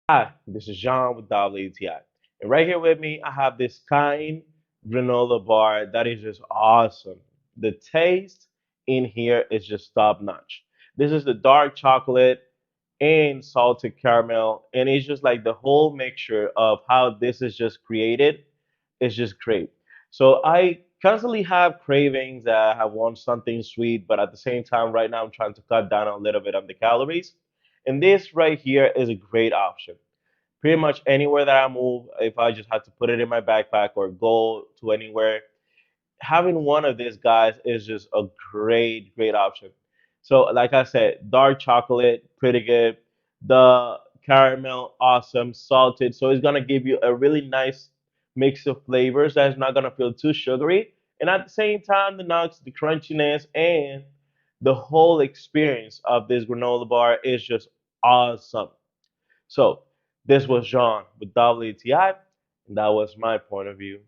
Hi, this is John with WTI. And right here with me, I have this kind granola bar that is just awesome. The taste in here is just top notch. This is the dark chocolate and salted caramel, and it's just like the whole mixture of how this is just created is just great. So I constantly have cravings that I want something sweet, but at the same time, right now I'm trying to cut down a little bit on the calories. And this right here is a great option pretty much anywhere that I move, if I just had to put it in my backpack or go to anywhere, having one of these guys is just a great option. So, like I said, dark chocolate, pretty good. The caramel, awesome, salted. So it's gonna give you a really nice mix of flavors that's not gonna feel too sugary, and at the same time, the nuts, the crunchiness, and the whole experience of this granola bar is just awesome. So this was John with WTI, and that was my point of view.